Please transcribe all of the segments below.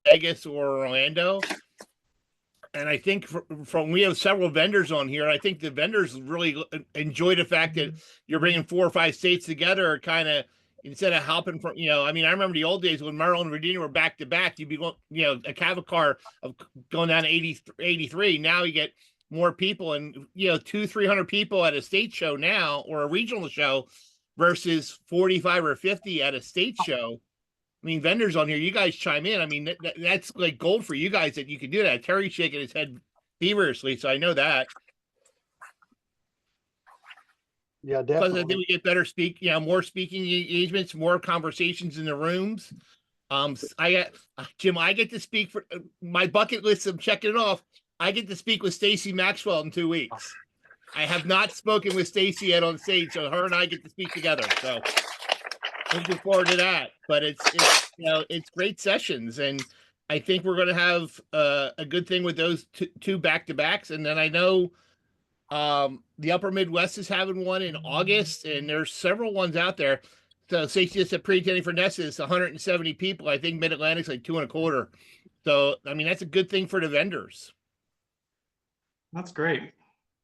Vegas or Orlando. And I think from we have several vendors on here. I think the vendors really enjoy the fact that you're bringing 4 or 5 states together, kind of instead of helping from, I mean, I remember the old days when Maryland and Virginia were back to back. You'd be going, a cavalcade car of going down to 83. Now you get more people, and 200-300 people at a state show now, or a regional show, versus 45 or 50 at a state show. I mean, vendors on here, you guys chime in. I mean, that's like gold for you guys that you can do that. Terry's shaking his head feverishly, so I know that. Yeah, Because I definitely. think we get better more speaking engagements, more conversations in the rooms. I got Jim. I get to speak for my bucket list. I'm checking it off. I get to speak with Stacy Maxwell in 2 weeks. I have not spoken with Stacy yet on stage, so her and I get to speak together. So looking forward to that. But it's great sessions, and I think we're going to have a good thing with those two back-to-backs. And then I know the Upper Midwest is having one in August, and there's several ones out there. So Stacy just said pre-attending for Nessa is 170 people. I think Mid-Atlantic's like 225. So I mean, that's a good thing for the vendors. That's great.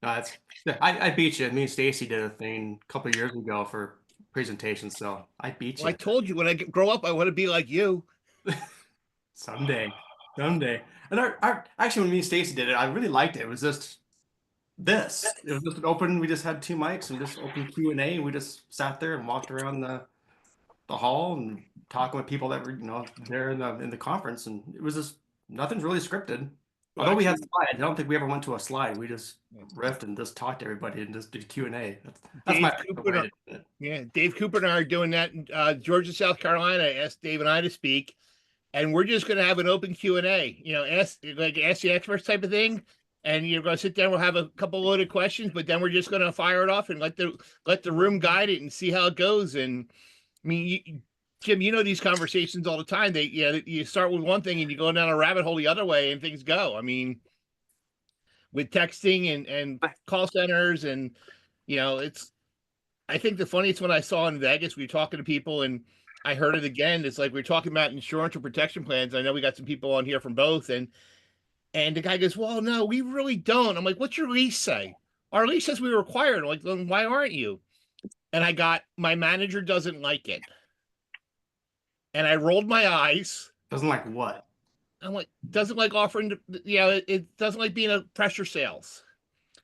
I beat you. Me and Stacy did a thing a couple of years ago for presentations, so I beat you. Well, I told you when I grow up, I want to be like you. Someday. And actually, when me and Stacy did it, I really liked it. It was just this. It was just an open. We just had 2 mics and just open Q&A, and we just sat there and walked around the hall and talking with people that were there in the conference, and it was just nothing's really scripted. Although we had slides, I don't think we ever went to a slide. We just riffed and just talked to everybody and just did Q&A. That's my favorite way. Yeah, Dave Cooper and I are doing that in Georgia, South Carolina. Asked Dave and I to speak, and we're just going to have an open Q&A. Ask the experts type of thing, and you're going to sit down. We'll have a couple loaded questions, but then we're just going to fire it off and let the room guide it and see how it goes. And I mean, Jim, these conversations all the time. You start with one thing and you go down a rabbit hole the other way, and things go. I mean, with texting and call centers, and I think the funniest one I saw in Vegas, we were talking to people, and I heard it again. It's like we're talking about insurance or protection plans. I know we got some people on here from both, and the guy goes, "Well, no, we really don't." I'm like, "What's your lease say?" Our lease says we're required. I'm like, then why aren't you? And I got, my manager doesn't like it. And I rolled my eyes. Doesn't like what? I'm like, doesn't like offering, it doesn't like being a pressure sales.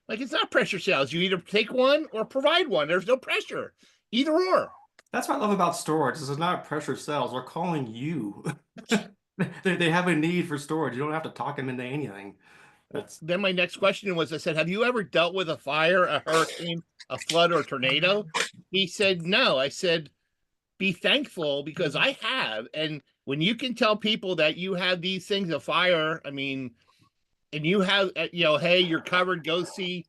Like, it's not pressure sales. You either take one or provide one. There's no pressure. Either or. That's what I love about storage. This is not pressure sales. We're calling you. They have a need for storage. You don't have to talk them into anything. Then my next question was, I said, have you ever dealt with a fire, a hurricane, a flood, or a tornado? He said, no. I said, be thankful, because I have. And when you can tell people that you have these things, a fire, I mean, and you have, hey, you're covered, go see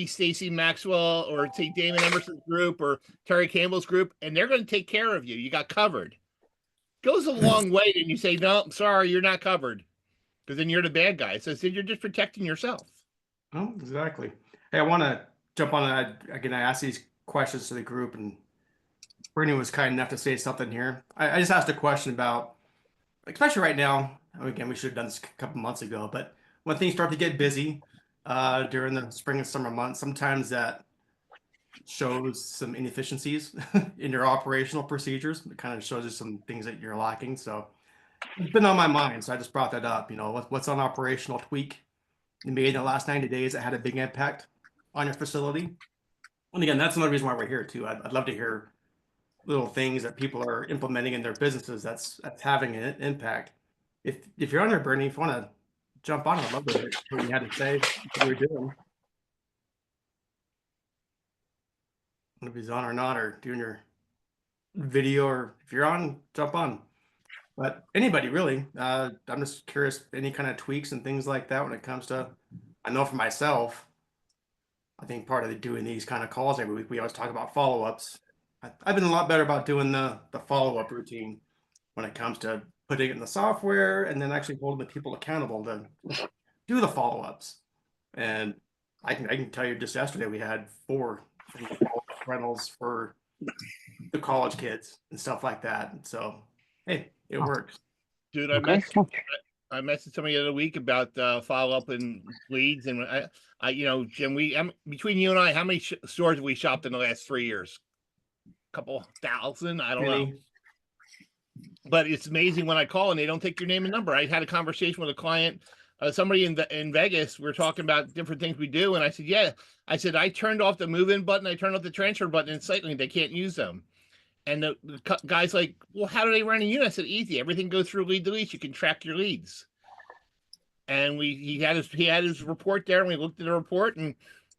Stacy Maxwell, or take Damon Emerson's group, or Terry Campbell's group, and they're going to take care of you. You got covered. Goes a long way. And you say, no, I'm sorry, you're not covered, because then you're the bad guy. So you're just protecting yourself. Oh, exactly. Hey, I want to jump on that again. I asked these questions to the group, and Brittany was kind enough to say something here. I just asked a question about, especially right now, again, we should have done this a couple months ago, but when things start to get busy during the spring and summer months, sometimes that shows some inefficiencies in your operational procedures. It kind of shows you some things that you're lacking. So it's been on my mind, so I just brought that up. What's an operational tweak you made in the last 90 days that had a big impact on your facility? And again, that's another reason why we're here too. I'd love to hear little things that people are implementing in their businesses that's having an impact. If you're on there, Bernie, if you want to jump on, I'd love to hear what you had to say, what you're doing. If he's on or not, or doing your video, or if you're on, jump on. But anybody really, I'm just curious, any kind of tweaks and things like that when it comes to, I know for myself, I think part of doing these kind of calls every week, we always talk about follow-ups. I've been a lot better about doing the follow-up routine when it comes to putting it in the software and then actually holding the people accountable to do the follow-ups. And I can tell you, just yesterday we had 4 rentals for the college kids and stuff like that. And so, hey, it works. Dude, Okay. I messaged somebody the other week about follow up and leads, and Jim, between you and I, how many stores have we shopped in the last 3 years? Couple thousand, I don't know. But it's amazing when I call and they don't take your name and number. I had a conversation with a client, somebody in Vegas. We were talking about different things we do, and I said, "Yeah," I said, "I turned off the move in button, I turned off the transfer button in SightLink. They can't use them." And the guy's like, "Well, how do they run a unit?" I said, "Easy. Everything goes through lead to lease. You can track your leads." And he had his report there, and we looked at the report, and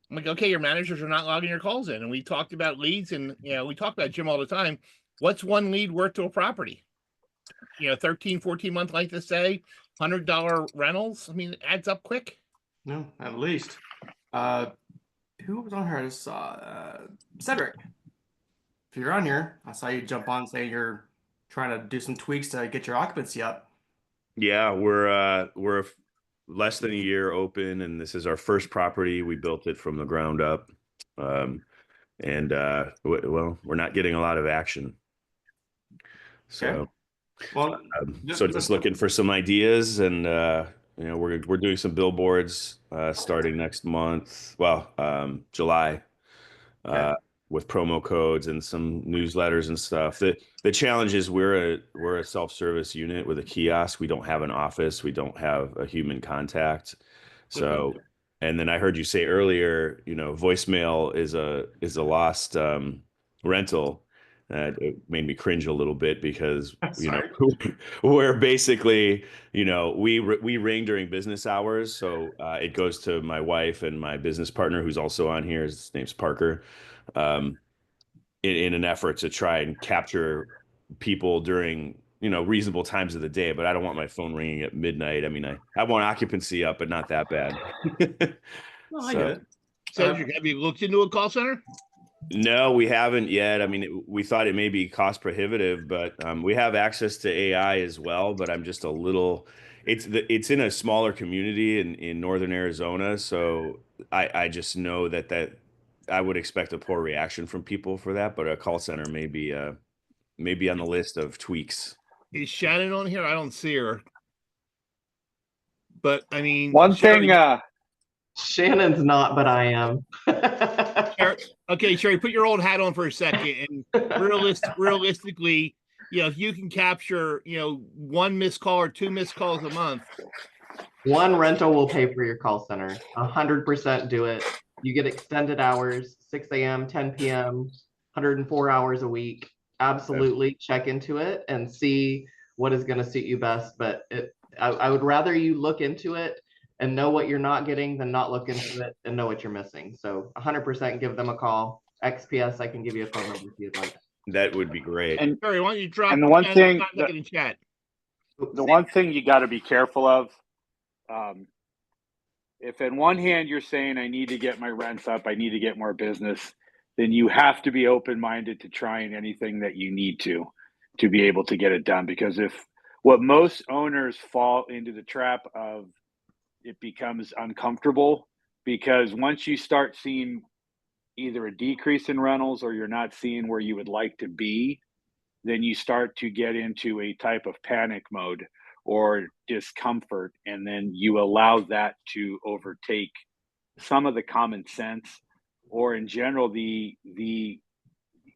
I'm like, "Okay, your managers are not logging your calls in." And we talked about leads, and we talk about Jim all the time. What's one lead worth to a property? 13, 14 month length of stay, $100 rentals. I mean, it adds up quick. No, at least. Who was on here? I just saw Cedric. If you're on here, I saw you jump on saying you're trying to do some tweaks to get your occupancy up. Yeah, we're less than a year open, and this is our first property. We built it from the ground up, and well, we're not getting a lot of action. So, okay. Well, so just looking for some ideas, and we're doing some billboards starting next month. Well, July. Okay. With promo codes and some newsletters and stuff. The challenge is we're a self-service unit with a kiosk. We don't have an office. We don't have a human contact. So, and then I heard you say earlier, voicemail is a lost rental. It made me cringe a little bit because we're basically we ring during business hours. So it goes to my wife and my business partner, who's also on here. His name's Parker. In an effort to try and capture people during reasonable times of the day, but I don't want my phone ringing at midnight. I mean, I want occupancy up, but not that bad. I get it. Cedric, have you looked into a call center? No, we haven't yet. I mean, we thought it may be cost prohibitive, but we have access to AI as well. But I'm just a little. It's in a smaller community in northern Arizona, so I just know that I would expect a poor reaction from people for that. But a call center may be on the list of tweaks. Is Shannon on here? I don't see her. But I mean, One thing. Shannon's not, but I am. Okay, Sherry, put your old hat on for a second. And realistically, if you can capture, one missed call or 2 missed calls a month. One rental will pay for your call center. 100% do it. You get extended hours, 6 a.m., 10 p.m., 104 hours a week. Absolutely check into it and see what is going to suit you best. But I would rather you look into it and know what you're not getting than not look into it and know what you're missing. So 100% give them a call. XPS, I can give you a phone number if you'd like. That would be great. And Sorry, why don't you drop? And the one thing, in chat. The one thing you got to be careful of, if in one hand you're saying I need to get my rents up, I need to get more business, then you have to be open-minded to trying anything that you need to be able to get it done. Because what most owners fall into the trap of, it becomes uncomfortable, because once you start seeing either a decrease in rentals or you're not seeing where you would like to be, then you start to get into a type of panic mode or discomfort, and then you allow that to overtake some of the common sense, or in general the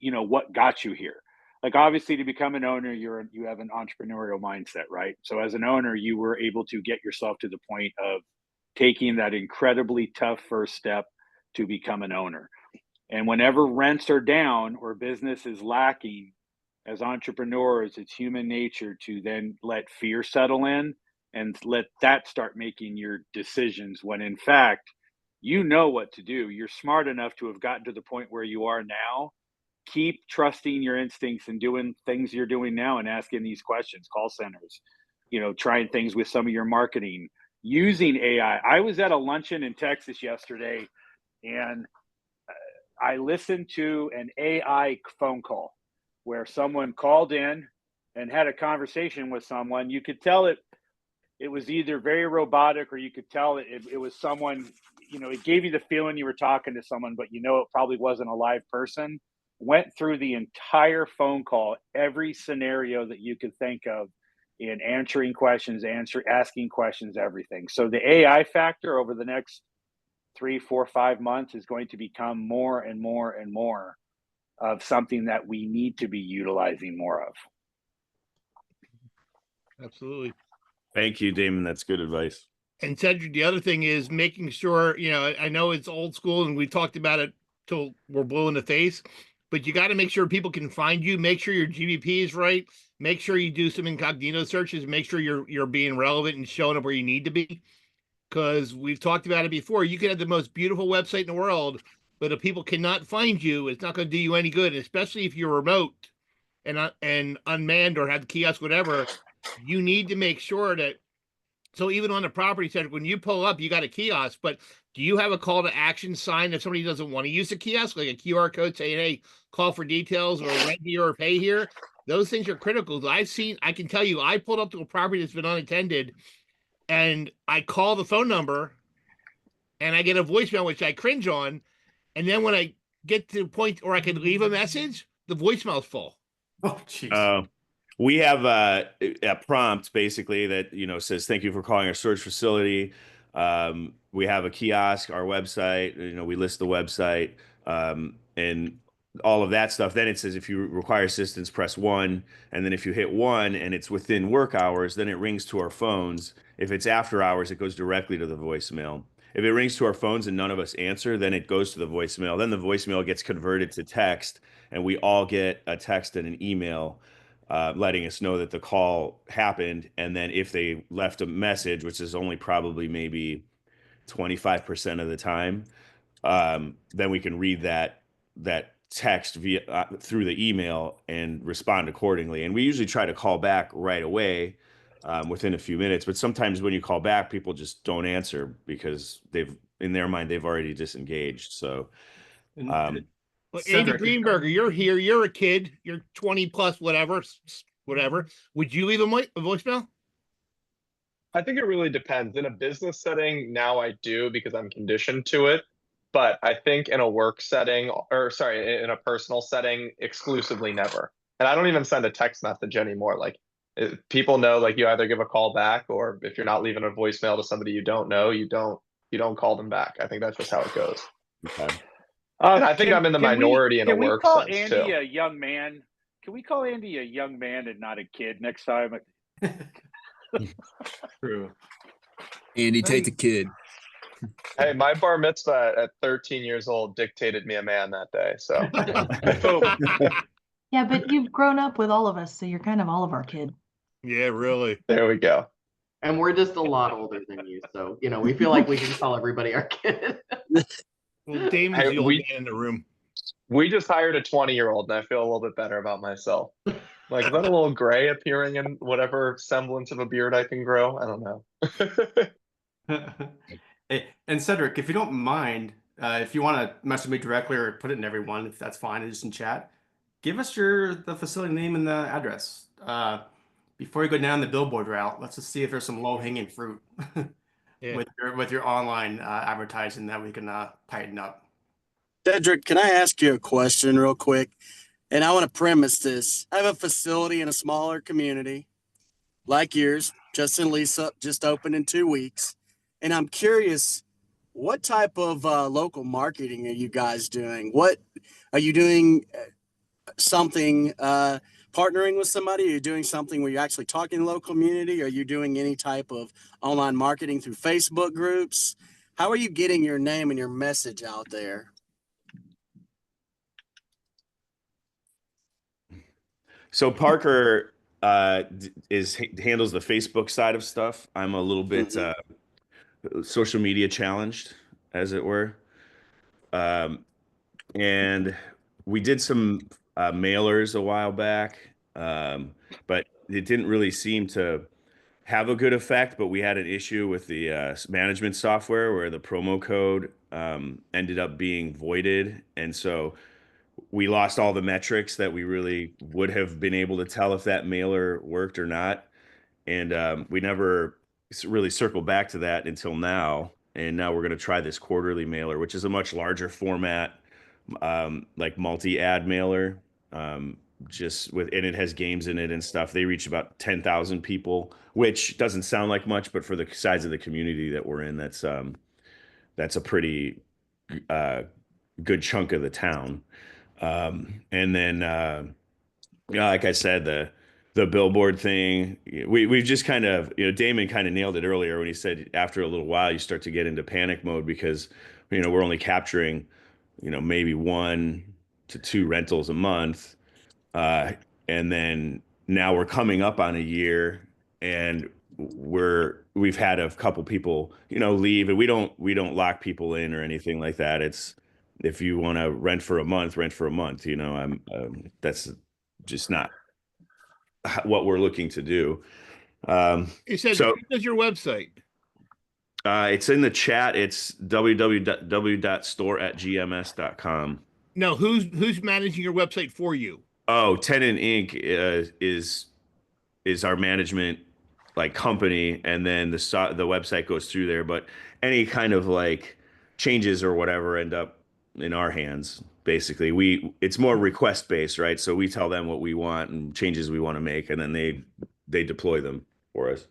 what got you here. Like, obviously, to become an owner, you have an entrepreneurial mindset, right? So as an owner, you were able to get yourself to the point of taking that incredibly tough first step to become an owner. And whenever rents are down or business is lacking, as entrepreneurs, it's human nature to then let fear settle in and let that start making your decisions, when in fact, you know what to do. You're smart enough to have gotten to the point where you are now. Keep trusting your instincts and doing things you're doing now and asking these questions, call centers, trying things with some of your marketing, using AI. I was at a luncheon in Texas yesterday, and I listened to an AI phone call where someone called in and had a conversation with someone. You could tell it was either very robotic, or you could tell it was someone, it gave you the feeling you were talking to someone, but it probably wasn't a live person. Went through the entire phone call, every scenario that you could think of, in answering questions, asking questions, everything. So the AI factor over the next 3, 4, 5 months is going to become more and more and more of something that we need to be utilizing more of. Absolutely. Thank you, Damon. That's good advice. And Cedric, the other thing is making sure, I know it's old school and we talked about it till we're blue in the face, but you got to make sure people can find you. Make sure your GBP is right. Make sure you do some incognito searches. Make sure you're being relevant and showing up where you need to be. Because we've talked about it before. You can have the most beautiful website in the world, but if people cannot find you, it's not going to do you any good, especially if you're remote and unmanned or have the kiosk, whatever. You need to make sure that. So even on the property center, when you pull up, you got a kiosk, but do you have a call to action sign if somebody doesn't want to use the kiosk, like a QR code saying, hey, call for details or rent here or pay here? Those things are critical. I can tell you, I pulled up to a property that's been unattended and I call the phone number and I get a voicemail, which I cringe on. And then when I get to the point where I can leave a message, the voicemail's full. Oh, jeez. We have a prompt basically that says thank you for calling our storage facility. We have a kiosk, our website. We list the website and all of that stuff. Then it says if you require assistance, press 1, and then if you hit 1 and it's within work hours, then it rings to our phones. If it's after hours, it goes directly to the voicemail. If it rings to our phones and none of us answer, then it goes to the voicemail. Then the voicemail gets converted to text, and we all get a text and an email letting us know that the call happened. And then if they left a message, which is only probably maybe 25% of the time, then we can read that text via through the email and respond accordingly. And we usually try to call back right away within a few minutes. But sometimes when you call back, people just don't answer because in their mind they've already disengaged. So. Well, Andy Greenberger, you're here. You're a kid. You're 20 plus, whatever. Would you leave a voicemail? I think it really depends. In a business setting, now I do because I'm conditioned to it. But I think in a work setting, in a personal setting, exclusively never. And I don't even send a text message anymore. Like people know, like you either give a call back, or if you're not leaving a voicemail to somebody you don't know, you don't call them back. I think that's just how it goes. Okay. And I think I'm in the minority in a work sense too. Can we call Andy a young man? Can we call Andy a young man and not a kid next time? True. Andy, take the kid. Hey, my bar mitzvah at 13 years old dictated me a man that day. So. Yeah, but you've grown up with all of us, so you're kind of all of our kid. Yeah, really. There we go. And we're just a lot older than you, so we feel like we can call everybody our kid. Well, Damon's the old man in the room. We just hired a 20-year-old, and I feel a little bit better about myself. Like, is that a little gray appearing in whatever semblance of a beard I can grow? I don't know. Hey, and Cedric, if you don't mind, if you want to message me directly or put it in everyone, if that's fine, just in chat, give us the facility name and the address. Before you go down the billboard route, let's just see if there's some low-hanging fruit. Yeah. with your online advertising that we can tighten up. Cedric, can I ask you a question real quick? And I want to premise this. I have a facility in a smaller community like yours, just in lease up, just opened in 2 weeks. And I'm curious, what type of local marketing are you guys doing? What are you doing? Something partnering with somebody? Are you doing something where you're actually talking to the local community? Are you doing any type of online marketing through Facebook groups? How are you getting your name and your message out there? So Parker handles the Facebook side of stuff. I'm a little bit social media challenged, as it were. And we did some mailers a while back, but it didn't really seem to have a good effect. But we had an issue with the management software where the promo code ended up being voided. And so we lost all the metrics that we really would have been able to tell if that mailer worked or not. And we never really circled back to that until now. And now we're going to try this quarterly mailer, which is a much larger format, like multi-ad mailer. just with, and it has games in it and stuff. They reach about 10,000 people, which doesn't sound like much, but for the size of the community that we're in, that's a pretty good chunk of the town. And then like I said, the billboard thing, we've just kind of, Damon kind of nailed it earlier when he said after a little while you start to get into panic mode because we're only capturing maybe 1 to 2 rentals a month, and then now we're coming up on a year, and we've had a couple people leave, and we don't lock people in or anything like that. It's, if you want to rent for a month, rent for a month. That's just not what we're looking to do. You said, so what's your website? It's in the chat. It's www.store@gms.com. No, who's managing your website for you? Oh, Tenant Inc. Is our management company, and then the website goes through there. But any kind of changes or whatever end up in our hands. Basically, it's more request based, right? So we tell them what we want and changes we want to make, and then they deploy them for us.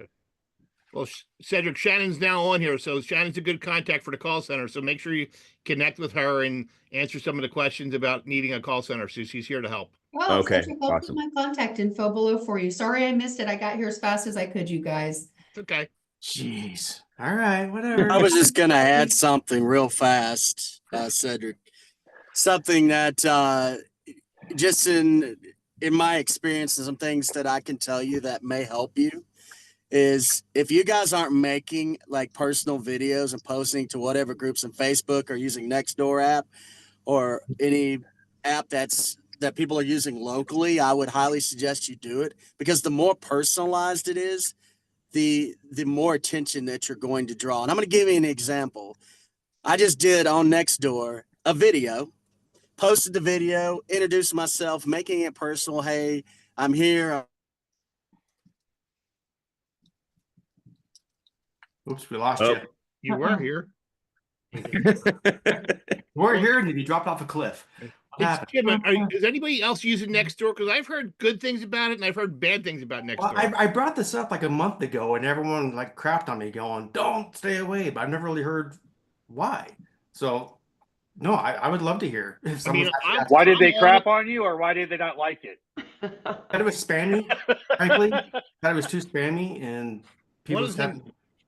Well, Cedric, Shannon's now on here, so Shannon's a good contact for the call center. So make sure you connect with her and answer some of the questions about needing a call center. So she's here to help. Well, Okay, Cedric, I'll put my contact info below for you. Sorry I missed it. I got here as fast as I could, you guys. It's okay. Jeez. All right, whatever. I was just gonna add something real fast, Cedric. Something that just in my experience and some things that I can tell you that may help you is if you guys aren't making personal videos and posting to whatever groups in Facebook or using Nextdoor app or any app that people are using locally, I would highly suggest you do it, because the more personalized it is, the more attention that you're going to draw. And I'm going to give you an example. I just did on Nextdoor a video, posted the video, introduced myself, making it personal. Hey, I'm here. Oops, we lost Oh. you. You were here. We're here, and you dropped off a cliff. Jim, is anybody else using Nextdoor? Because I've heard good things about it, and I've heard bad things about Nextdoor. Well, I brought this up a month ago, and everyone crapped on me, going, "Don't stay away." But I've never really heard why. So, no, I would love to hear if someone. Why did they crap on you, or why did they not like it? Thought it was spammy. Frankly, thought it was too spammy, and people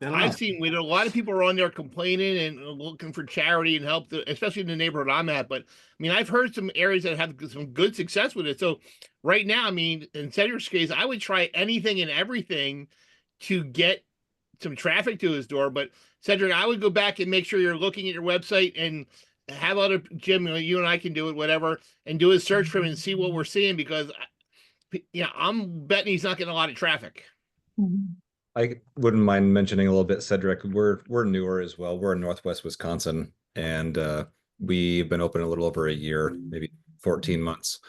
I've seen with a lot of people are on there complaining and looking for charity and help, especially in the neighborhood I'm at. But I've heard some areas that have some good success with it. So right now, in Cedric's case, I would try anything and everything to get some traffic to his door. But Cedric, I would go back and make sure you're looking at your website and have other Jim, you and I can do it, whatever, and do a search for him and see what we're seeing, because I'm betting he's not getting a lot of traffic. Mhm. I wouldn't mind mentioning a little bit, Cedric. We're newer as well. We're in Northwest Wisconsin, and we've been open a little over a year, maybe 14 months.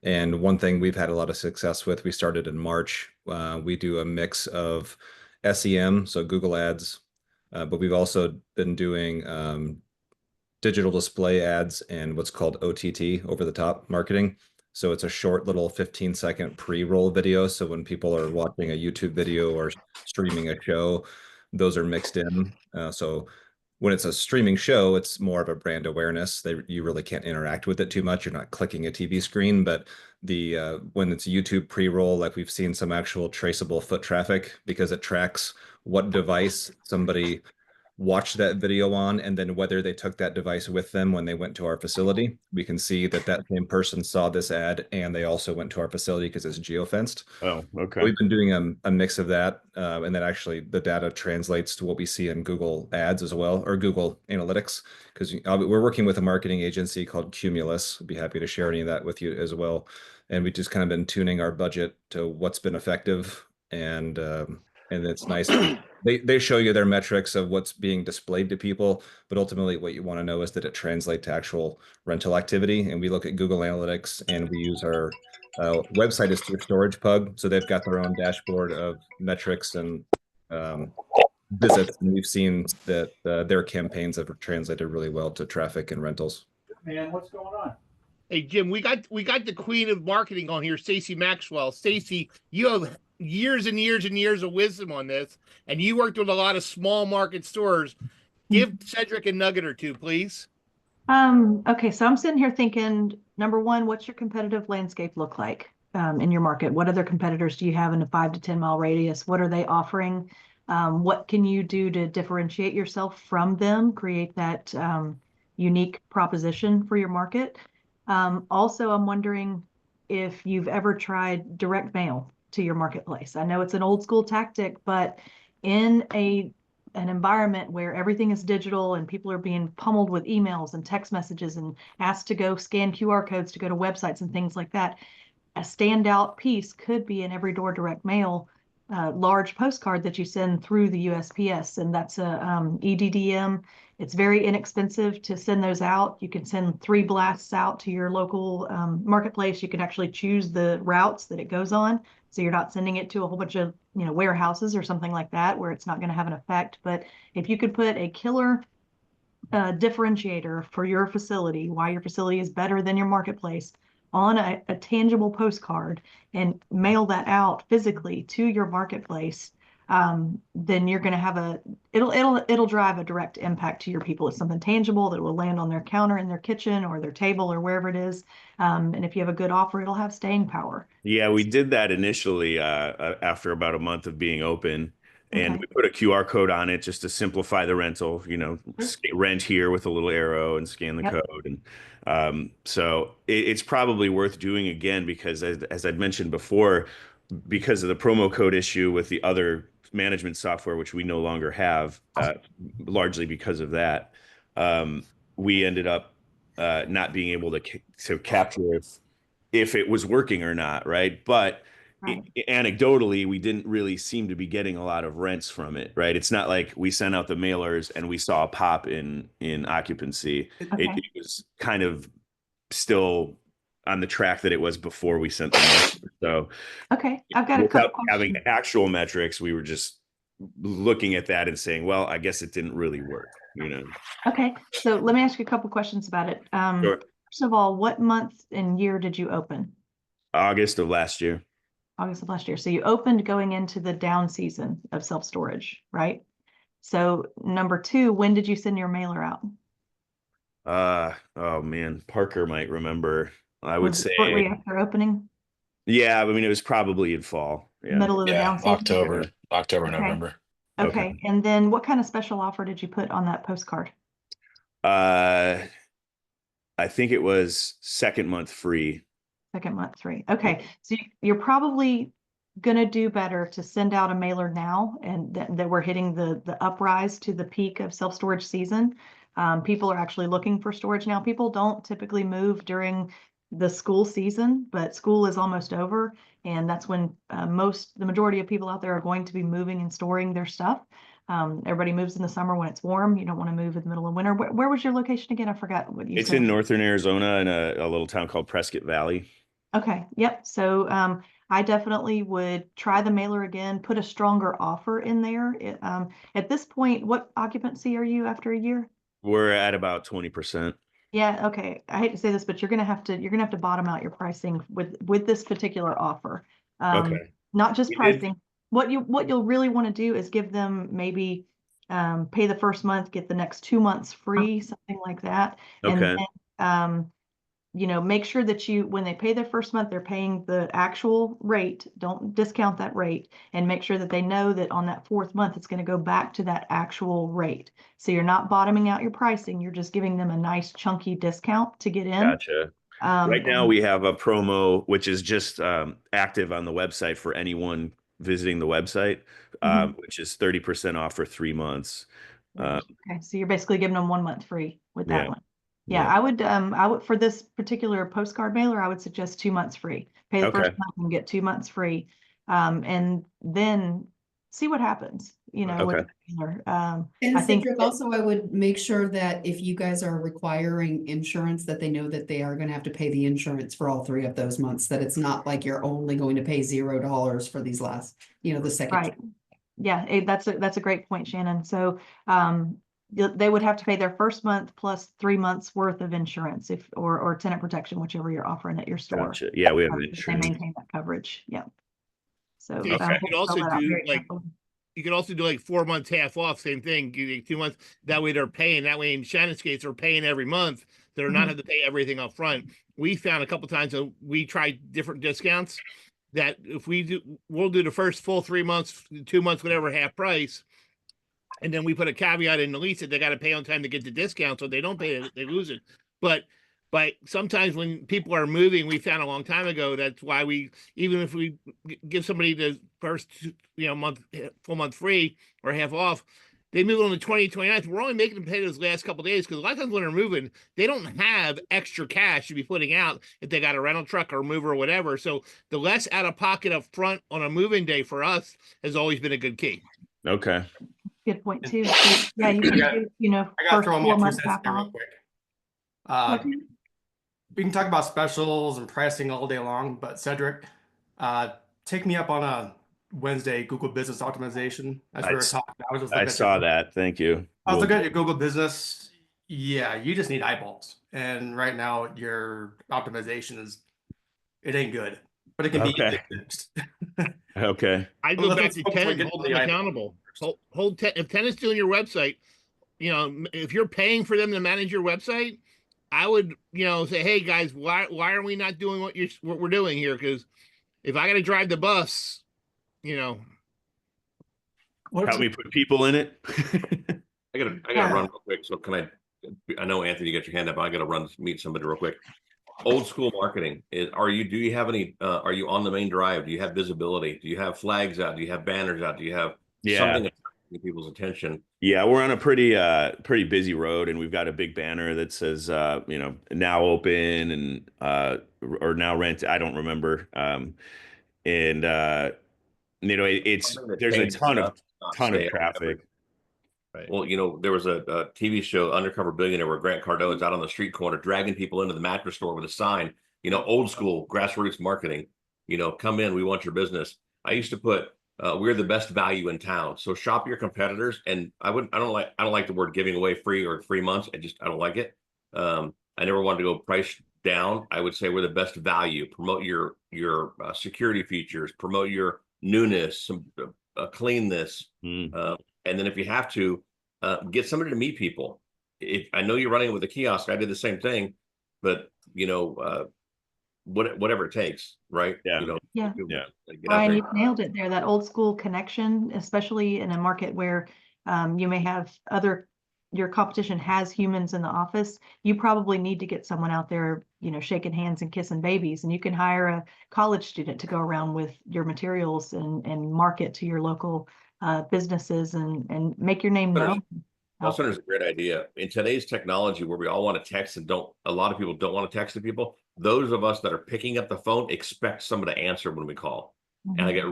And one thing we've had a lot of success with, we started in March. We do a mix of SEM, so Google Ads, but we've also been doing digital display ads and what's called OTT, over the top marketing. So it's a short little 15-second pre-roll video. So when people are watching a YouTube video or streaming a show, those are mixed in. So when it's a streaming show, it's more of a brand awareness. You really can't interact with it too much. You're not clicking a TV screen. But when it's YouTube pre-roll, we've seen some actual traceable foot traffic, because it tracks what device somebody watch that video on, and then whether they took that device with them when they went to our facility. We can see that same person saw this ad and they also went to our facility because it's geofenced. Oh, okay. We've been doing a mix of that, and then actually the data translates to what we see in Google Ads as well, or Google Analytics, because we're working with a marketing agency called Cumulus. I'd be happy to share any of that with you as well. And we've just kind of been tuning our budget to what's been effective, and it's nice. They show you their metrics of what's being displayed to people, but ultimately what you want to know is that it translates to actual rental activity. And we look at Google Analytics, and we use our website is through Storage Pug, so they've got their own dashboard of metrics and visits, and we've seen that their campaigns have translated really well to traffic and rentals. Man, what's going on? Hey, Jim, we got the queen of marketing on here, Stacy Maxwell. Stacy, you have years and years and years of wisdom on this, and you worked with a lot of small market stores. Give Cedric a nugget or two, please. Okay, so I'm sitting here thinking, number one, what's your competitive landscape look like in your market? What other competitors do you have in a 5 to 10 mile radius? What are they offering? What can you do to differentiate yourself from them, create that unique proposition for your market? Also, I'm wondering if you've ever tried direct mail to your marketplace. I know it's an old school tactic, but in an environment where everything is digital and people are being pummeled with emails and text messages and asked to go scan QR codes to go to websites and things like that, a standout piece could be an every door direct mail large postcard that you send through the USPS, and that's a EDDM. It's very inexpensive to send those out. You can send 3 blasts out to your local marketplace. You can actually choose the routes that it goes on, so you're not sending it to a whole bunch of warehouses or something like that where it's not going to have an effect. But if you could put a killer differentiator for your facility, why your facility is better than your marketplace, on a tangible postcard and mail that out physically to your marketplace, then you're going to have it'll drive a direct impact to your people. It's something tangible that will land on their counter in their kitchen or their table or wherever it is. And if you have a good offer, it'll have staying power. Yeah, we did that initially after about a month of being open. And we put a QR code on it just to simplify the rental, rent here with a little arrow and scan the code. And so it's probably worth doing again because as I'd mentioned before, because of the promo code issue with the other management software, which we no longer have, largely because of that, we ended up not being able to capture if it was working or not, right? But anecdotally, we didn't really seem to be getting a lot of rents from it, right? It's not like we sent out the mailers and we saw a pop in occupancy. It was kind of still on the track that it was before we sent them. So I've got a couple questions. Having actual metrics, we were just looking at that and saying, well, I guess it didn't really work, Okay, so let me ask you a couple questions about it. Sure. First of all, what month and year did you open? August of last year. August of last year. So you opened going into the down season of self-storage, right? So number 2, when did you send your mailer out? Oh man, Parker might remember. I would say shortly after opening. Yeah, I mean it was probably in fall. Yeah. Middle of the down season. October, November. Okay. And then what kind of special offer did you put on that postcard? I think it was second month free. Second month free. Okay. So you're probably going to do better to send out a mailer now, and that we're hitting the uprise to the peak of self-storage season. People are actually looking for storage now. People don't typically move during the school season, but school is almost over. And that's when the majority of people out there are going to be moving and storing their stuff. Everybody moves in the summer when it's warm. You don't want to move in the middle of winter. Where was your location again? I forgot what you said. It's in northern Arizona in a little town called Prescott Valley. Okay. Yep. So I definitely would try the mailer again, put a stronger offer in there. At this point, what occupancy are you after a year? We're at about 20%. Yeah. Okay. I hate to say this, but you're gonna have to bottom out your pricing with this particular offer. Not just pricing. What you'll really want to do is give them maybe pay the first month, get the next 2 months free, something like that. And then, make sure that when they pay their first month, they're paying the actual rate. Don't discount that rate, and make sure that they know that on that 4th month, it's going to go back to that actual rate. So you're not bottoming out your pricing. You're just giving them a nice chunky discount to get in. Gotcha. Right now we have a promo, which is just active on the website for anyone visiting the website, which is 30% off for 3 months. Okay. So you're basically giving them 1 month free with that one. Yeah, I would for this particular postcard mailer, I would suggest 2 months free. Pay the first month and get 2 months free, and then see what happens. With the mailer. And Cedric, also, I would make sure that if you guys are requiring insurance, that they know that they are going to have to pay the insurance for all 3 of those months. That it's not like you're only going to pay $0 for these last, the second. Right. Yeah, that's a great point, Shannon. So they would have to pay their first month plus 3 months worth of insurance or tenant protection, whichever you're offering at your store. Gotcha. Yeah, we have They insurance. maintain that coverage. Yeah. So You we'll could also spell that out do very like carefully. you could also do like 4 months half off, same thing. You do 2 months. That way they're paying. That way in Shannon skates are paying every month. They're not have to pay everything up front. We found a couple times that we tried different discounts that if we'll do the first full 3 months, 2 months, whatever, half price. And then we put a caveat in the lease that they got to pay on time to get the discount. So if they don't pay it, they lose it. But sometimes when people are moving, we found a long time ago, that's why even if we give somebody the first, full month free or half off, they move on the 29th. We're only making them pay those last couple of days because a lot of times when they're moving, they don't have extra cash to be putting out if they got a rental truck or mover or whatever. So the less out of pocket up front on a moving day for us has always been a good key. Okay. Good point too. So, yeah, you can do, I gotta first throw in 4 my two months cents half there real off. quick. We can talk about specials and pricing all day long, but Cedric, take me up on a Wednesday Google Business Optimization. As we were talking, I was just I saw that. Thank you. I was looking at your Google Business. Yeah, you just need eyeballs, and right now your optimization it ain't good, but it can be Okay. fixed. Okay. I go Let's back to focus on 10, getting hold the them eyeballs. accountable. Hold 10. If 10 is doing your website, if you're paying for them to manage your website, I would, say, hey guys, why are we not doing what we're doing here? Because if I got to drive the bus, Help me put people in it. I gotta run real quick. So can I know Anthony, you got your hand up. I gotta run meet somebody real quick. Old school marketing do you have any, are you on the main drive? Do you have visibility? Do you have flags out? Do you have banners out? Do you have something attracting people's attention? Yeah, we're on a pretty busy road, and we've got a big banner that says, now open and, or now rent. I don't remember. There's a ton of traffic. Right. Well, there was a TV show, Undercover Billionaire, where Grant Cardone's out on the street corner dragging people into the mattress store with a sign, old school grassroots marketing, come in, we want your business. I used to put, we're the best value in town. So shop your competitors. And I don't like the word giving away free or 3 months. I don't like it. I never wanted to go price down. I would say we're the best value. Promote your security features, promote your newness, some cleanness. And then if you have to, get somebody to meet people. If I know you're running with a kiosk, I did the same thing, but whatever it takes, right? Yeah. Brian, you nailed it there. That old school connection, especially in a market where you may have your competition has humans in the office. You probably need to get someone out there, shaking hands and kissing babies, and you can hire a college student to go around with your materials and market to your local businesses and make your name known. Call center is a great idea. In today's technology where we all want to text and a lot of people don't want to text to people, those of us that are picking up the phone expect someone to answer when we call. And I get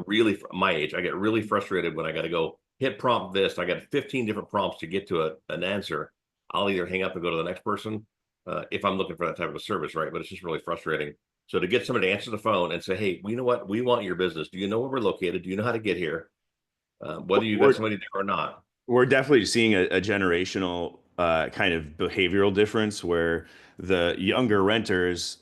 my age, I get really frustrated when I got to go hit prompt this. I got 15 different prompts to get to an answer. I'll either hang up and go to the next person if I'm looking for that type of a service, right? But it's just really frustrating. So to get somebody to answer the phone and say, hey, you know what? We want your business. Do you know where we're located? Do you know how to get here? Whether you got somebody there or not. We're definitely seeing a generational kind of behavioral difference where the younger renters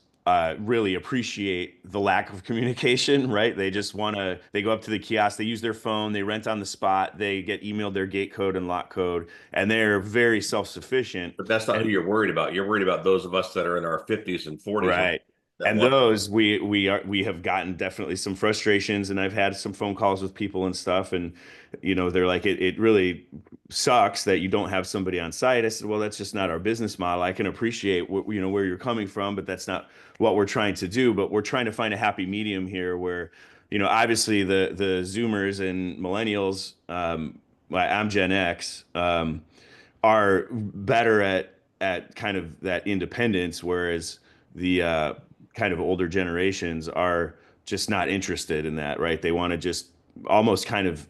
really appreciate the lack of communication, right? They just they go up to the kiosk, they use their phone, they rent on the spot, they get emailed their gate code and lock code, and they're very self-sufficient. But that's not who you're worried about. You're worried about those of us that are in our 50s and 40s. Right. And those we have gotten definitely some frustrations, and I've had some phone calls with people and stuff, and they're like, it really sucks that you don't have somebody on site. I said, well, that's just not our business model. I can appreciate where you're coming from, but that's not what we're trying to do. But we're trying to find a happy medium here where, obviously the Zoomers and millennials, I'm Gen X, are better at kind of that independence, whereas the kind of older generations are just not interested in that, right? They want to just almost kind of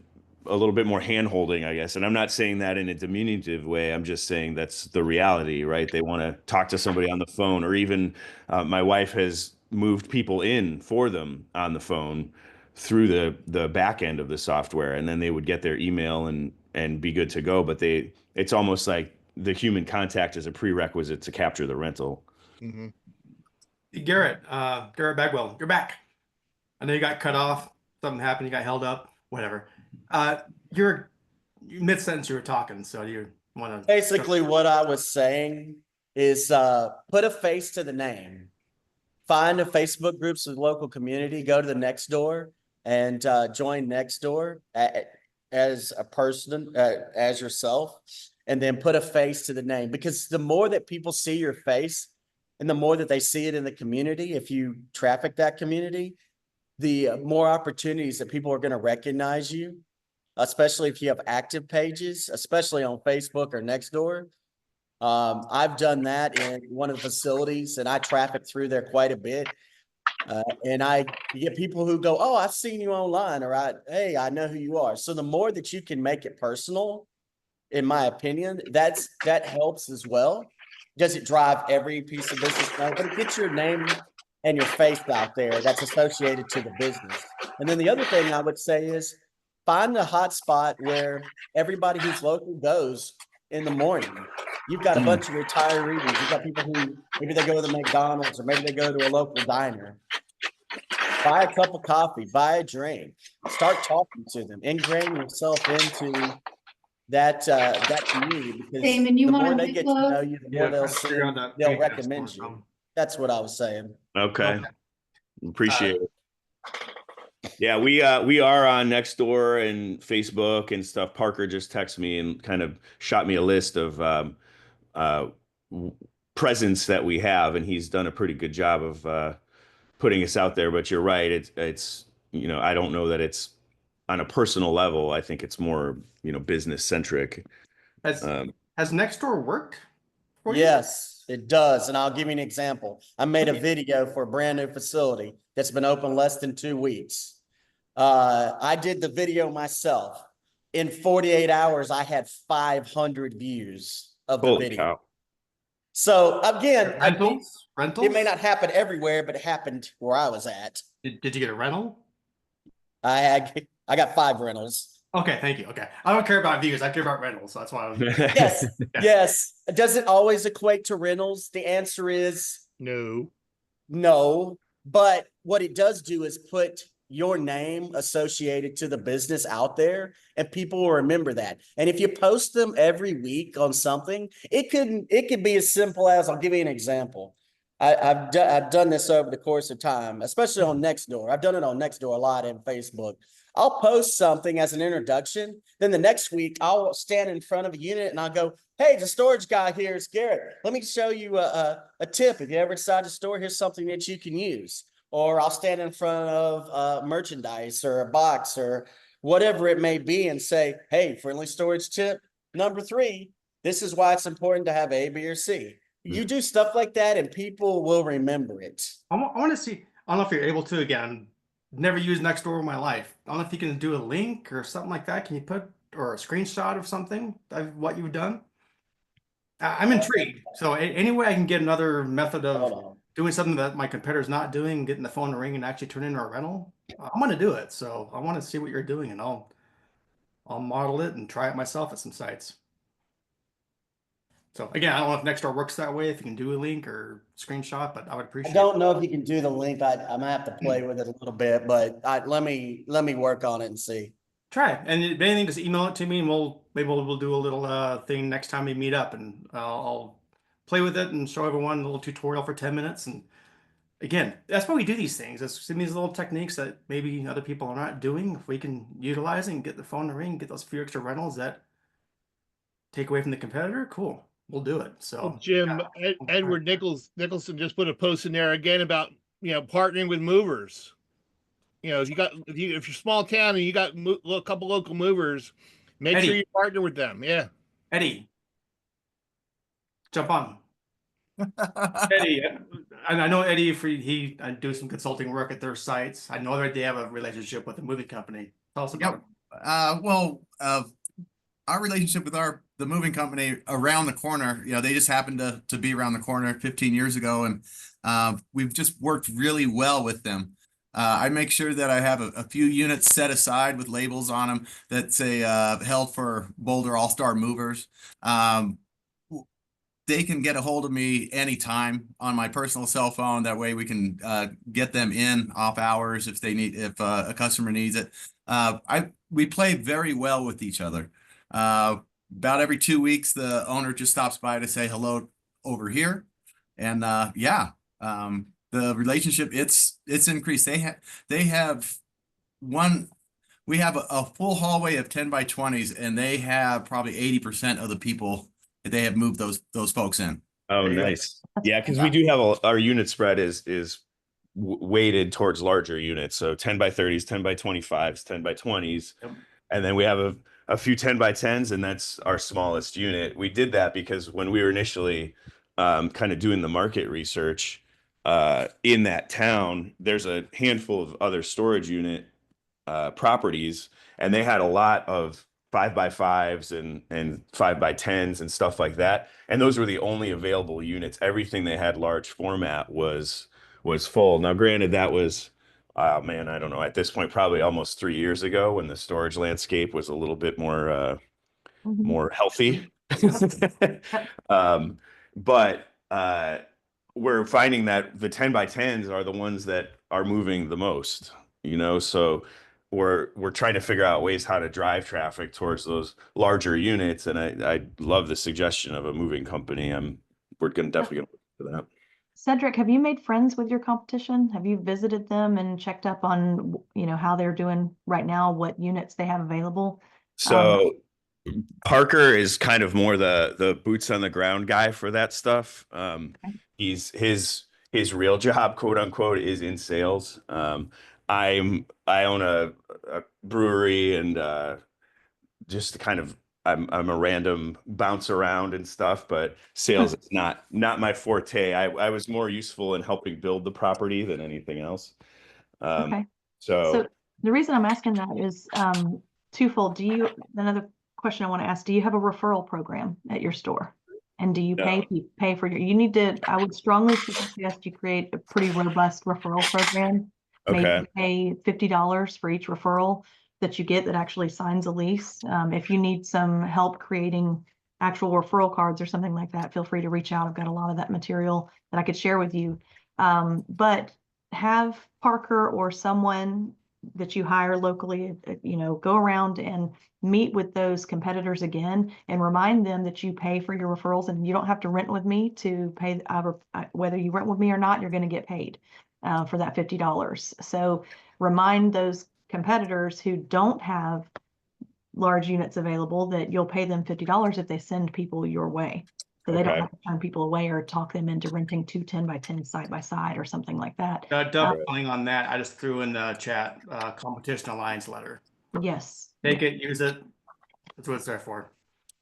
a little bit more hand-holding, I guess. And I'm not saying that in a diminutive way. I'm just saying that's the reality, right? They want to talk to somebody on the phone, or even my wife has moved people in for them on the phone through the back end of the software, and then they would get their email and be good to go. But it's almost like the human contact is a prerequisite to capture the rental. Mm-hmm. Garrett Bagwell, you're back. I know you got cut off. Something happened. You got held up. Whatever. You're mid-sentence. You were talking, so you want to Basically, what I was saying is put a face to the name. Find a Facebook groups with local community. Go to the Nextdoor and join Nextdoor as a person, as yourself, and then put a face to the name. Because the more that people see your face, and the more that they see it in the community, if you traffic that community, the more opportunities that people are going to recognize you, especially if you have active pages, especially on Facebook or Nextdoor. I've done that in one of the facilities, and I traffic through there quite a bit. And I get people who go, "Oh, I've seen you online," or "Hey, I know who you are." So the more that you can make it personal, in my opinion, that helps as well. Doesn't drive every piece of business, but it gets your name and your face out there that's associated to the business. And then the other thing I would say is find a hot spot where everybody who's local goes in the morning. You've got a bunch of retirees. You've got people who maybe they go to the McDonald's or maybe they go to a local diner. Buy a cup of coffee, buy a drink, start talking to them, ingrain yourself into that community, because Damon, you the want more to they get to know you, the more they'll recommend you. That's what I was saying. Okay. Appreciate it. Yeah, we are on Nextdoor and Facebook and stuff. Parker just texted me and kind of shot me a list of presence that we have, and he's done a pretty good job of putting us out there. But you're right, it's I don't know that it's on a personal level. I think it's more business centric. Has Nextdoor worked for you? Yes, it does. And I'll give you an example. I made a video for a brand new facility that's been open less than 2 weeks. I did the video myself. In 48 hours, I had 500 views of the Holy video. cow. So again, rentals? It may not happen everywhere, but it happened where I was at. Did you get a rental? I got 5 rentals. Okay, thank you. Okay. I don't care about views. I care about rentals. So that's why I was. Yes, yes. Does it always equate to rentals? The answer is no. But what it does do is put your name associated to the business out there, and people will remember that. And if you post them every week on something, it could be as simple as, I'll give you an example. I've done this over the course of time, especially on Nextdoor. I've done it on Nextdoor a lot in Facebook. I'll post something as an introduction. Then the next week, I'll stand in front of a unit and I'll go, "Hey, the storage guy here is Garrett. Let me show you a tip. If you ever decide to store, here's something that you can use." Or I'll stand in front of merchandise or a box or whatever it may be and say, "Hey, friendly storage tip number 3, this is why it's important to have A, B, or C." You do stuff like that and people will remember it. I want to see. I don't know if you're able to. Again, never used Nextdoor in my life. I don't know if you can do a link or something like that. Can you put or a screenshot of something of what you've done? I'm intrigued. So any way I can get another method of doing something that my competitor's not doing, getting the phone to ring and actually turn into a rental, I'm going to do it. So I want to see what you're doing, and I'll model it and try it myself at some sites. So again, I don't know if Nextdoor works that way, if you can do a link or screenshot, but I would appreciate it. I don't know if you can do the link. I might have to play with it a little bit, but let me work on it and see. Try it. And if anything, just email it to me, and maybe we'll do a little thing next time we meet up, and I'll play with it and show everyone a little tutorial for 10 minutes. And again, that's why we do these things. It's these little techniques that maybe other people are not doing. If we can utilize and get the phone to ring, get those few extra rentals that take away from the competitor, cool. We'll do it. So Jim, Edward Nicholson just put a post in there again about partnering with movers. If you're small town and you got a couple local movers, make sure you partner with them. Yeah, Eddie, jump on. Eddie, and I know Eddie. I do some consulting work at their sites. I know that they have a relationship with a moving company. Tell us about it. Our relationship with the moving company around the corner, they just happened to be around the corner 15 years ago, and we've just worked really well with them. I make sure that I have a few units set aside with labels on them that say held for Boulder All-Star Movers. they can get a hold of me anytime on my personal cell phone. That way we can get them in off hours if a customer needs it. We play very well with each other. About every 2 weeks, the owner just stops by to say hello over here. And the relationship, it's increased. We have a full hallway of 10 by 20s, and they have probably 80% of the people that they have moved those folks in. Oh, nice. Yeah, because we do have our unit spread is weighted towards larger units. So 10 by 30s, 10 by 25s, 10 by 20s. Yep. And then we have a few 10 by 10s, and that's our smallest unit. We did that because when we were initially kind of doing the market research in that town, there's a handful of other storage unit properties, and they had a lot of 5 by 5s and 5 by 10s and stuff like that. And those were the only available units. Everything they had large format was full. Now, granted, that was, man, I don't know, at this point, probably almost 3 years ago, when the storage landscape was a little bit more more healthy. But we're finding that the 10 by 10s are the ones that are moving the most, so we're trying to figure out ways how to drive traffic towards those larger units. And I love the suggestion of a moving company. We're definitely gonna look for that. Cedric, have you made friends with your competition? Have you visited them and checked up on, how they're doing right now, what units they have available? So Parker is kind of more the boots on the ground guy for that stuff. His real job, quote unquote, is in sales. I own a brewery, and just kind of I'm a random bounce around and stuff, but sales is not my forte. I was more useful in helping build the property than anything else. Okay. So the reason I'm asking that is twofold. Another question I want to ask, do you have a referral program at your store? And do you pay for I would strongly suggest you create a pretty robust referral program. Okay. Maybe pay $50 for each referral that you get that actually signs a lease. If you need some help creating actual referral cards or something like that, feel free to reach out. I've got a lot of that material that I could share with you. But have Parker or someone that you hire locally, go around and meet with those competitors again and remind them that you pay for your referrals, and you don't have to rent with me to pay. Whether you rent with me or not, you're going to get paid for that $50. So remind those competitors who don't have large units available that you'll pay them $50 if they send people your way. So they don't have to turn people away or talk them into renting 2 10 by 10 side by side or something like that. Dovetailing on that, I just threw in the chat competition alliance letter. Yes. Take it, use it. That's what it's there for.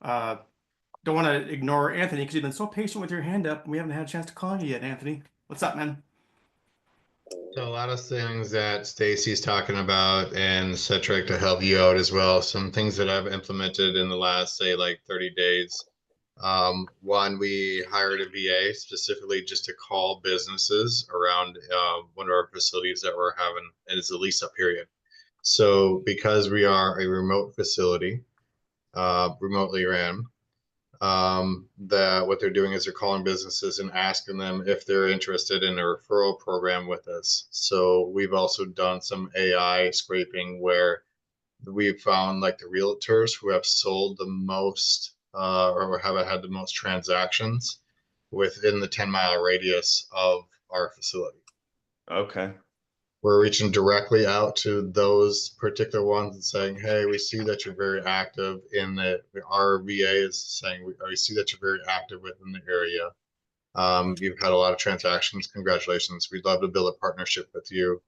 Don't want to ignore Anthony because you've been so patient with your hand up. We haven't had a chance to call you yet, Anthony. What's up, man? So a lot of things that Stacy's talking about, and Cedric to help you out as well. Some things that I've implemented in the last, say, like 30 days. One, we hired a VA specifically just to call businesses around one of our facilities that we're having, and it's a lease up period. So because we are a remote facility, remotely ran, that what they're doing is they're calling businesses and asking them if they're interested in a referral program with us. So we've also done some AI scraping where we've found like the realtors who have sold the most or have had the most transactions within the 10-mile radius of our facility. Okay. We're reaching directly out to those particular ones and saying, hey, we see that you're very active in our VA is saying, we see that you're very active within the area. You've had a lot of transactions. Congratulations. We'd love to build a partnership with you.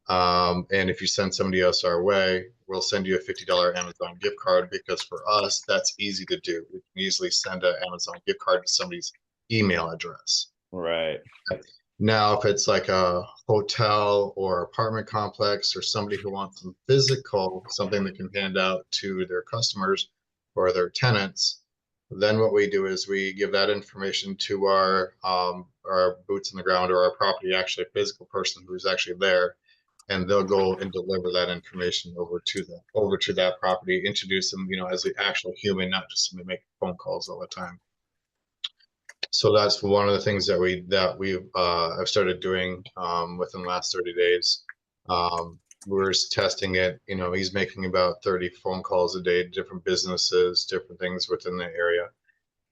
And if you send somebody else our way, we'll send you a $50 Amazon gift card, because for us, that's easy to do. We can easily send an Amazon gift card to somebody's email address. Right. Now, if it's like a hotel or apartment complex or somebody who wants some physical, something that can hand out to their customers or their tenants, then what we do is we give that information to our boots on the ground, or our property, actually a physical person who's actually there, and they'll go and deliver that information over to that property, introduce them, as the actual human, not just somebody making phone calls all the time. So that's one of the things that we've I've started doing within the last 30 days. We're testing it. You know, he's making about 30 phone calls a day to different businesses, different things within the area.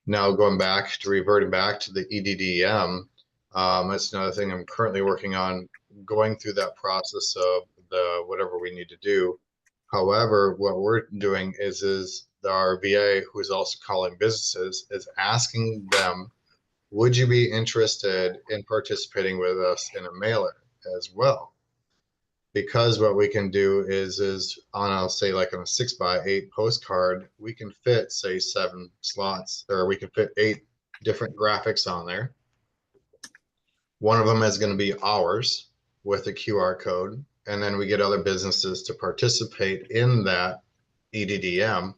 Now reverting back to the EDDM, that's another thing I'm currently working on, going through that process of the whatever we need to do. However, what we're doing is our VA, who is also calling businesses, is asking them, would you be interested in participating with us in a mailer as well? Because what we can do is on, I'll say like on a 6x8 postcard, we can fit say 7 slots, or we can fit 8 different graphics on there. One of them is going to be ours with a QR code. And then we get other businesses to participate in that EDDM.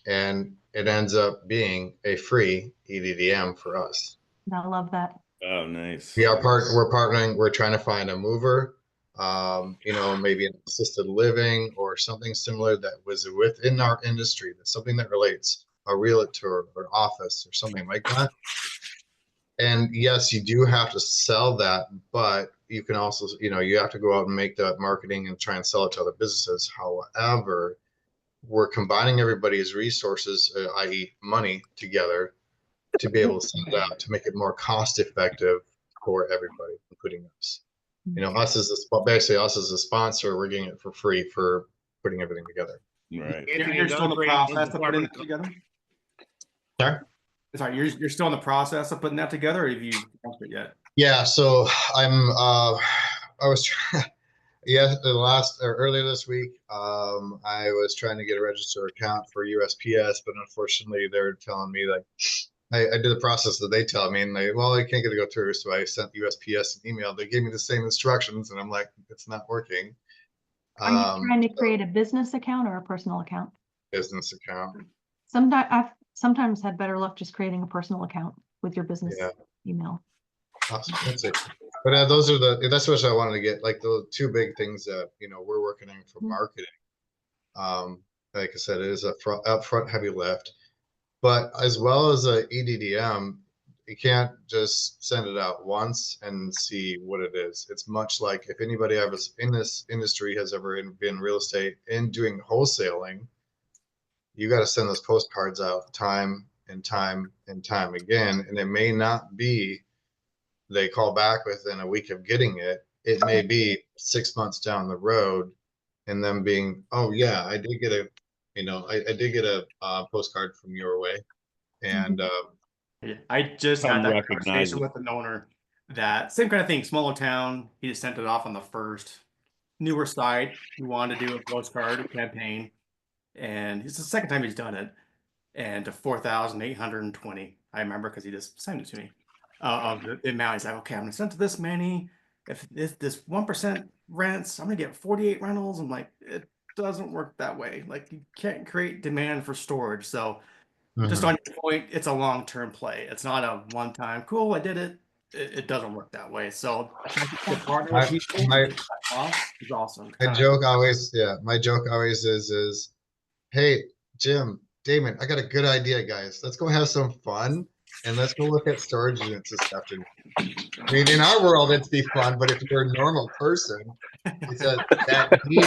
And it ends up being a free EDDM for us. I love that. Oh, nice. We're partnering, we're trying to find a mover, you know, maybe an assisted living or something similar that was within our industry, that's something that relates, a realtor or office or something like that. And yes, you do have to sell that, but you can also, you know, you have to go out and make that marketing and try and sell it to other businesses. However, we're combining everybody's resources, i.e. money, together to be able to send it out, to make it more cost effective for everybody, including us. You know, basically us as a sponsor, we're getting it for free for putting everything together. Right. You're still in the process of putting it together? Sorry, you're still in the process of putting that together, or have you finished it yet? Yeah, so earlier this week, I was trying to get a registered account for USPS, but unfortunately they're telling me like, I did the process that they tell me, and I can't get it go through. So I sent USPS an email. They gave me the same instructions, and I'm like, it's not working. Are you trying to create a business account or a personal account? Business account. I've sometimes had better luck just creating a personal account with your business email. Awesome. That's it. But that's what I wanted to get, like the 2 big things that, you know, we're working on for marketing. Like I said, it is a upfront heavy lift, but as well as a EDDM, you can't just send it out once and see what it is. It's much like if anybody in this industry has ever been in real estate and doing wholesaling, you got to send those postcards out time and time and time again. And it may not be they call back within a week of getting it. It may be 6 months down the road and them being, oh yeah, I did get a postcard from your way. And I just had that conversation with an owner, that same kind of thing, smaller town. He just sent it off on the first newer site. He wanted to do a postcard campaign, and it's the second time he's done it, and to 4,820. I remember because he just sent it to me. Of the amount, he's like, okay, I'm gonna send to this many. If this 1% rents, I'm gonna get 48 rentals. I'm like, it doesn't work that way. Like, you can't create demand for storage. So just on your point, it's a long-term play. It's not a one-time, cool, I did it. It doesn't work that way. So the partner with people is awesome. My joke always is, hey, Jim, Damon, I got a good idea, guys. Let's go have some fun and let's go look at storage units this afternoon. I mean, in our world, it'd be fun, but if you're a normal person, it's that need,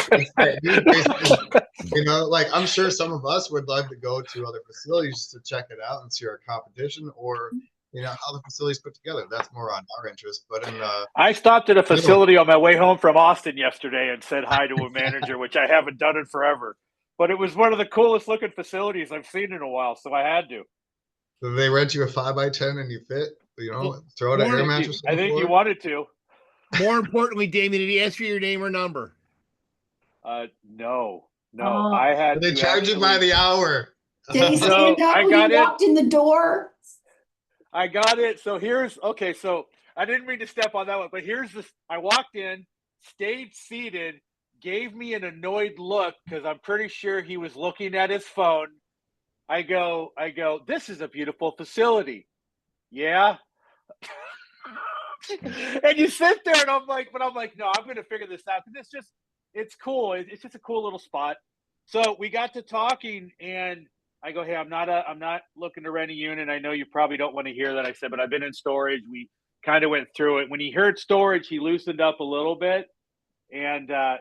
you know, like I'm sure some of us would love to go to other facilities to check it out and see our competition, or you know, how the facility's put together. That's more on our interest. But I stopped at a facility on my way home from Austin yesterday and said hi to a manager, which I haven't done in forever. But it was one of the coolest looking facilities I've seen in a while, so I had to. So they rent you a 5x10 and you fit, you know, throw out an air mattress. I think you wanted to. More importantly, Damien, did he ask for your name or number? No. I had. They charge you by the hour. Did he stand up when you walked in the door? I got it. So so I didn't mean to step on that one, but here's this. I walked in, stayed seated, gave me an annoyed look because I'm pretty sure he was looking at his phone. I go, this is a beautiful facility. Yeah. And you sit there and I'm like, no, I'm going to figure this out. Because it's cool. It's just a cool little spot. So we got to talking and I go, hey, I'm not looking to rent a unit. I know you probably don't want to hear that. I said, but I've been in storage. We kind of went through it. When he heard storage, he loosened up a little bit. And I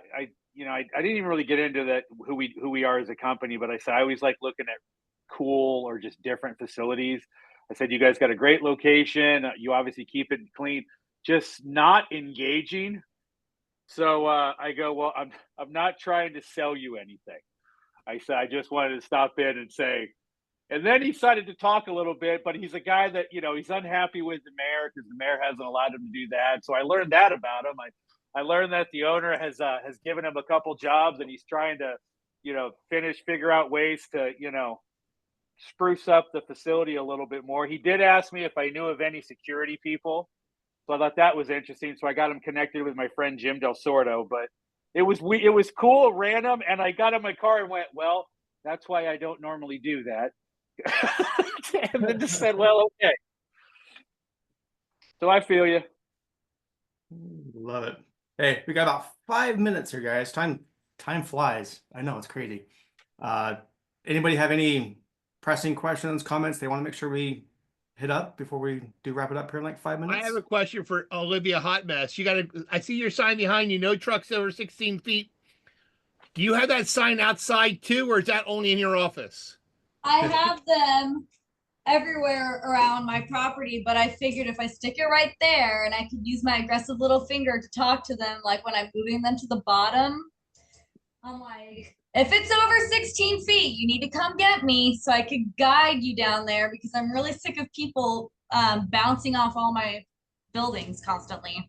didn't even really get into that who we are as a company, but I said I always like looking at cool or just different facilities. I said, you guys got a great location. You obviously keep it clean, just not engaging. So I go, well, I'm not trying to sell you anything. I said, I just wanted to stop in and say, and then he started to talk a little bit, but he's a guy that, he's unhappy with the mayor because the mayor hasn't allowed him to do that. So I learned that about him. I learned that the owner has given him a couple jobs and he's trying to, figure out ways to, spruce up the facility a little bit more. He did ask me if I knew of any security people. So I thought that was interesting. So I got him connected with my friend Jim Del Sordo, but it was cool, random. And I got in my car and went, well, that's why I don't normally do that. And then just said, well, okay. So I feel you. Love it. Hey, we got about 5 minutes here, guys. Time flies. I know, it's crazy. Anybody have any pressing questions, comments they want to make sure we hit up before we do wrap it up here in like 5 minutes? I have a question for Olivia Hot Mess. I see your sign behind you, no trucks over 16 feet. Do you have that sign outside too, or is that only in your office? I have them everywhere around my property, but I figured if I stick it right there and I could use my aggressive little finger to talk to them, like when I'm moving them to the bottom, I'm like, if it's over 16 feet, you need to come get me so I could guide you down there, because I'm really sick of people bouncing off all my buildings constantly.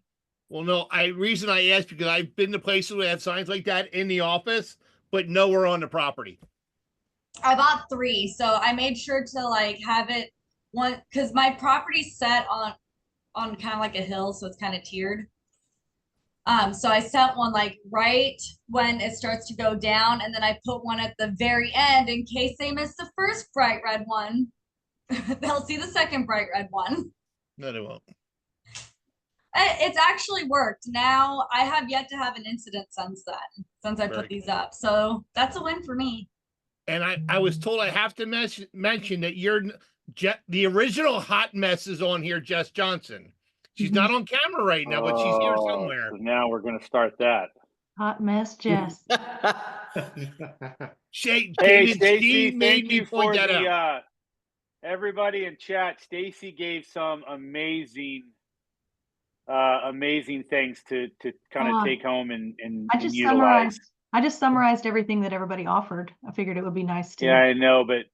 Well, no, reason I asked because I've been to places where they have signs like that in the office, but nowhere on the property. I bought 3, so I made sure to like have it one, because my property's set on kind of like a hill, so it's kind of tiered. So I set one like right when it starts to go down, and then I put one at the very end in case they miss the first bright red one. They'll see the second bright red one. No, they won't. It's actually worked. Now I have yet to have an incident since I put these up. So that's a win for me. And I was told I have to mention that the original Hot Mess is on here, Jess Johnson. She's not on camera right now, but she's here somewhere. So now we're going to start that. Hot Mess, Jess. Hey, Stacy, thank you for everybody in chat. Stacy gave some amazing things to kind of take home and utilize. I just summarized everything that everybody offered. I figured it would be nice to. Yeah, I know, but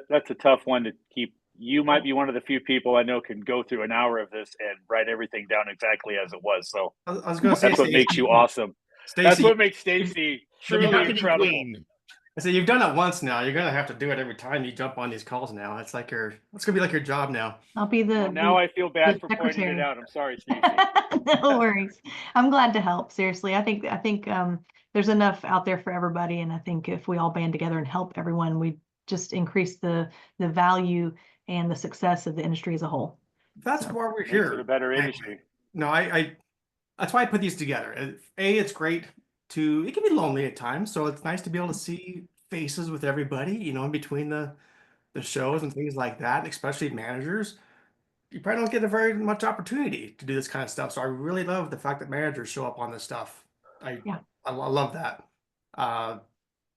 that's a tough one to keep. You might be one of the few people I know can go through an hour of this and write everything down exactly as it was. So I was going to say that's what makes you awesome. That's what makes Stacy truly incredible. I say you've done it once now. You're gonna have to do it every time you jump on these calls now. It's gonna be like your job now. I'll be now I feel bad for pointing it out. I'm sorry, Stacy. No worries. I'm glad to help. Seriously, I think there's enough out there for everybody, and I think if we all band together and help everyone, we just increase the value and the success of the industry as a whole. That's why we're here. For a better industry. No, I that's why I put these together. It's great it can be lonely at times, so it's nice to be able to see faces with everybody, in between the shows and things like that, and especially managers. You probably don't get a very much opportunity to do this kind of stuff. So I really love the fact that managers show up on this stuff. I love that.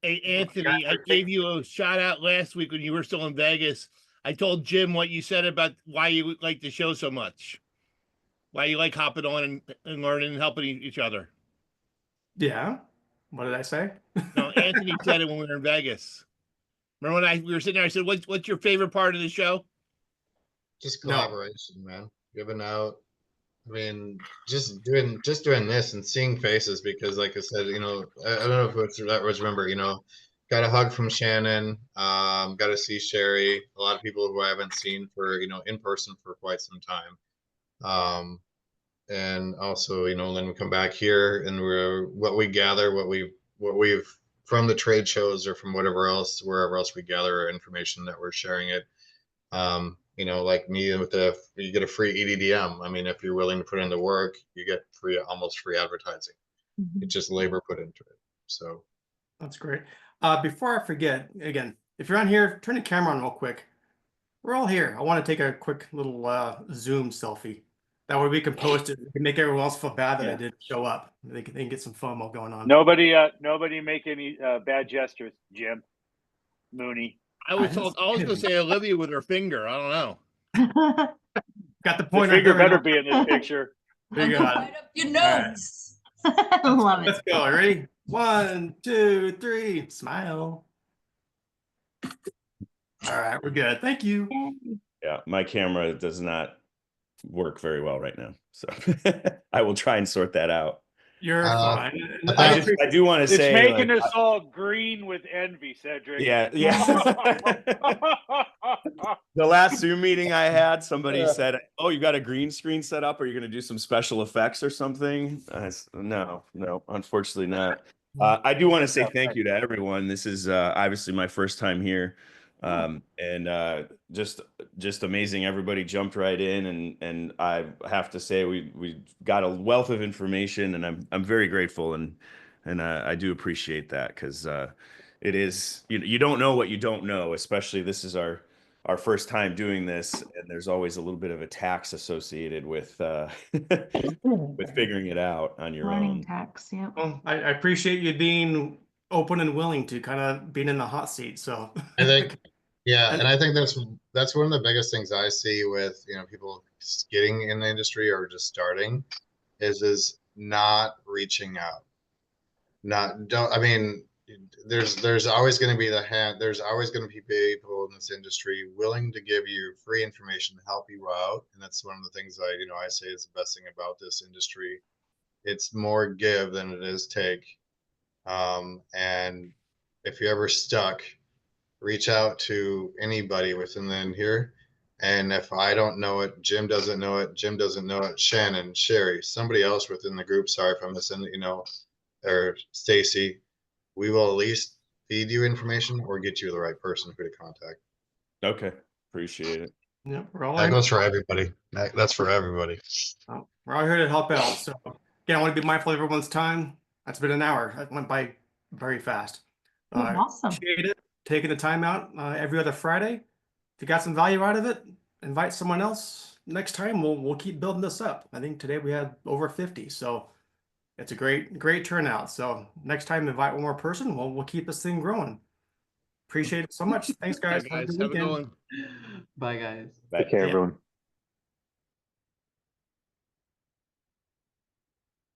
Hey, Anthony, I gave you a shout out last week when you were still in Vegas. I told Jim what you said about why you like the show so much, why you like hopping on and learning and helping each other. Yeah. What did I say? No, Anthony said it when we were in Vegas. Remember when we were sitting there, I said, what's your favorite part of the show? Just collaboration, man. Giving out. I mean, just doing this and seeing faces, because like I said, I don't know if that was remember, got a hug from Shannon, got to see Sherry, a lot of people who I haven't seen for, in person for quite some time. And also, when we come back here and what we gather, what we've from the trade shows or from wherever else we gather our information, that we're sharing it. Like me you get a free EDDM. I mean, if you're willing to put in the work, you get almost free advertising. It's just labor put into it. So that's great. Before I forget, again, if you're on here, turn the camera on real quick. We're all here. I want to take a quick little Zoom selfie. That way we can post it. We can make everyone else feel bad that I didn't show up. They can get some FOMO going on. Nobody make any bad gestures, Jim. Mooney. I was gonna say Olivia with her finger. I don't know. Got the The pointer. finger There we better go. be in this picture. There you go. Right up your nose. Love it. Let's go. Ready? 1, 2, 3. Smile. All right, we're good. Thank you. Yeah, my camera does not work very well right now, so I will try and sort that out. You're fine. I do want to It's say, making like, us all green with envy, Cedric. yeah. The last Zoom meeting I had, somebody said, "Oh, you got a green screen set up? Are you going to do some special effects or something?" No, unfortunately not. I do want to say thank you to everyone. This is obviously my first time here, and just amazing. Everybody jumped right in, and I have to say we got a wealth of information, and I'm very grateful, and I do appreciate that, because it is, you don't know what you don't know, especially this is our first time doing this, and there's always a little bit of a tax associated with with figuring it out on your Learning own. tax, yeah. Well, I appreciate you being open and willing to kind of being in the hot seat. So I think, yeah, and I think that's one of the biggest things I see with, people getting in the industry or just starting is not reaching out. There's always going to be there's always going to be people in this industry willing to give you free information to help you out, and that's one of the things I say is the best thing about this industry. It's more give than it is take. And if you're ever stuck, reach out to anybody within the here. And if I don't know it, Jim doesn't know it, Shannon, Sherry, somebody else within the group, sorry if I'm missing, or Stacy, we will at least feed you information or get you the right person who to contact. Okay, appreciate it. Yeah, we're all That goes for everybody. That's for everybody. We're all here to help out. So again, I want to be mindful of everyone's time. That's been an hour. That went by very fast. Awesome. Appreciate it. Taking the time out every other Friday. If you got some value out of it, invite someone else. Next time we'll keep building this up. I think today we had over 50, so it's a great turnout. So next time, invite one more person. We'll keep this thing growing. Appreciate it so much. Thanks, guys. Bye, guys. Have a good Have a good weekend. one. Bye, guys. Take care, everyone.